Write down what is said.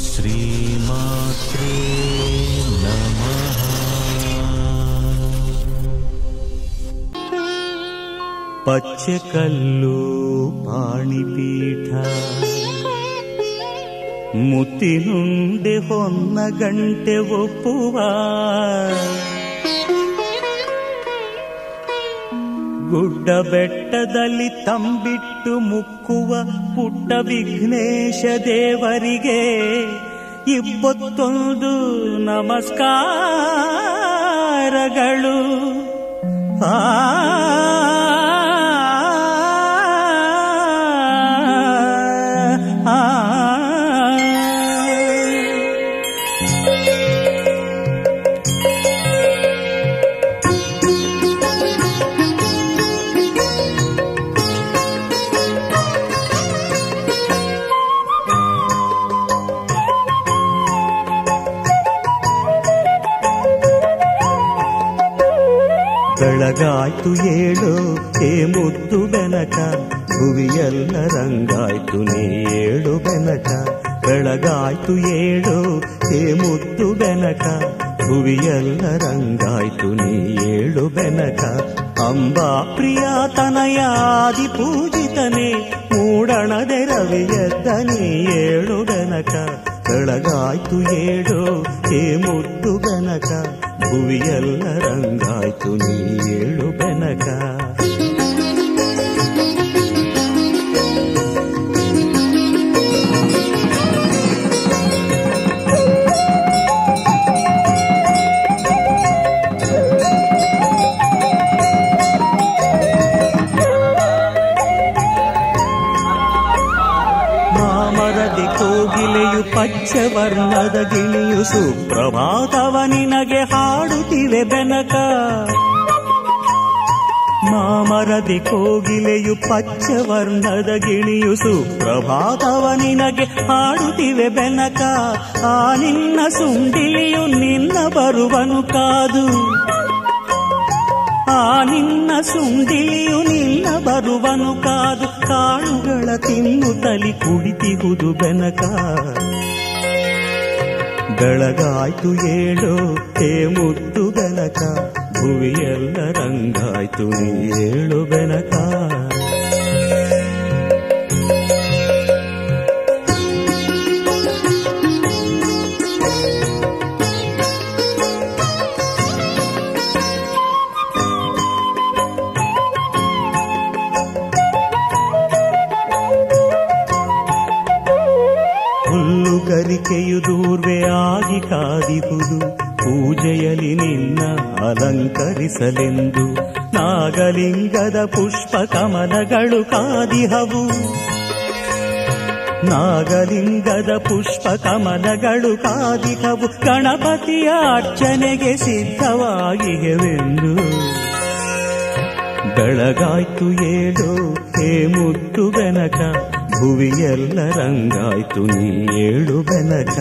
ಶ್ರೀಮಾತ್ರೇ ನಮಃ. ಪಚ್ಚೆಕಲ್ಲು ಪಾಣಿಪೀಠ ಮುತ್ತಿನುಂಡೆ ಹೊನ್ನ ಗಂಟೆ ಒಪ್ಪುವ ಗುಡ್ಡ ಬೆಟ್ಟದಲ್ಲಿ ತಂಬಿಟ್ಟು ಮುಕ್ಕುವ ಪುಟ್ಟ ವಿಘ್ನೇಶ ದೇವರಿಗೆ ಇಪ್ಪತ್ತೊಂದು ನಮಸ್ಕಾರಗಳು. ಬೆಳಗಾಯ್ತು ಏಳು ಹೇ ಮುದ್ದು ಬೆನಕ, ಭುವಿಯೆಲ್ಲ ರಂಗಾಯ್ತು ನೀ ಏಳು ಬೆನಕ. ಬೆಳಗಾಯ್ತು ಏಳು ಹೇ ಮುದ್ದು ಬೆನಕ, ಭುವಿಯೆಲ್ಲ ರಂಗಾಯ್ತು ನೀ ಏಳು ಬೆನಕ. ಅಂಬಾ ಪ್ರಿಯ ತನಯಾದಿ ಪೂಜಿತನೇ, ಮೂಡಣದೆ ರವಿಯದ್ದ ನೀ ಏಳು ಬೆನಕ. ಬೆಳಗಾಯ್ತು ಏಳು ಹೇ ಮುದ್ದು ಬೆನಕ, ಭುವಿಯೆಲ್ಲ ರಂಗಾಯ್ತು ನೀ ಏಳು ಬೆನಕ. ಮಾಮರದಿ ಕೋಗಿಲೆಯು ಪಚ್ಚವರ್ಣದ ಗಿಣಿಯು ಸುಪ್ರಭಾತವ ನಿನಗೆ ಹಾಡುತ್ತಿವೆ ಬೆನಕ. ಮಾಮರದಿ ಕೋಗಿಲೆಯು ಪಚ್ಚವರ್ಣದ ಗಿಣಿಯು ಸುಪ್ರಭಾತವ ನಿನಗೆ ಹಾಡುತ್ತಿವೆ ಬೆನಕ. ಆ ನಿನ್ನ ಸುಂಡಿಲಿಯು ನಿನ್ನ ಬರುವನು ಕಾದು, ಆ ನಿನ್ನ ಸುಂಡಿಲಿಯು ನಿನ್ನ ಬರುವನು ಕಾದು. ಕಾಳುಗಳ ತಿನ್ನುತ್ತಲಿ ಕುಳಿತಿಹುದು ಬೆನಕ. ಬೆಳಗಾಯ್ತು ಏಳು ಹೇ ಮುದ್ದು ಬೆನಕ, ಭುವಿಯೆಲ್ಲ ರಂಗಾಯ್ತು ನೀ ಏಳು ಬೆನಕ. ಹುಲ್ಲುಗರಿಕೆಯು ದೂರ್ವೆ ಆಗಿ ಕಾದಿಹುದು, ಪೂಜೆಯಲ್ಲಿ ನಿನ್ನ ಅಲಂಕರಿಸಲೆಂದು. ನಾಗಲಿಂಗದ ಪುಷ್ಪ ಕಮಲಗಳು ಕಾದಿಹವು, ನಾಗಲಿಂಗದ ಪುಷ್ಪ ಕಮಲಗಳು ಕಾದಿಹವು. ಗಣಪತಿಯ ಅರ್ಚನೆಗೆ ಸಿದ್ಧವಾಗಿವೆಂದು. ಬೆಳಗಾಯ್ತು ಏಳು ಹೇ ಮುದ್ದು ಬೆನಕ, ಭುವಿಯೆಲ್ಲ ರಂಗಾಯ್ತು ನೀ ಏಳು ಬೆನಕ.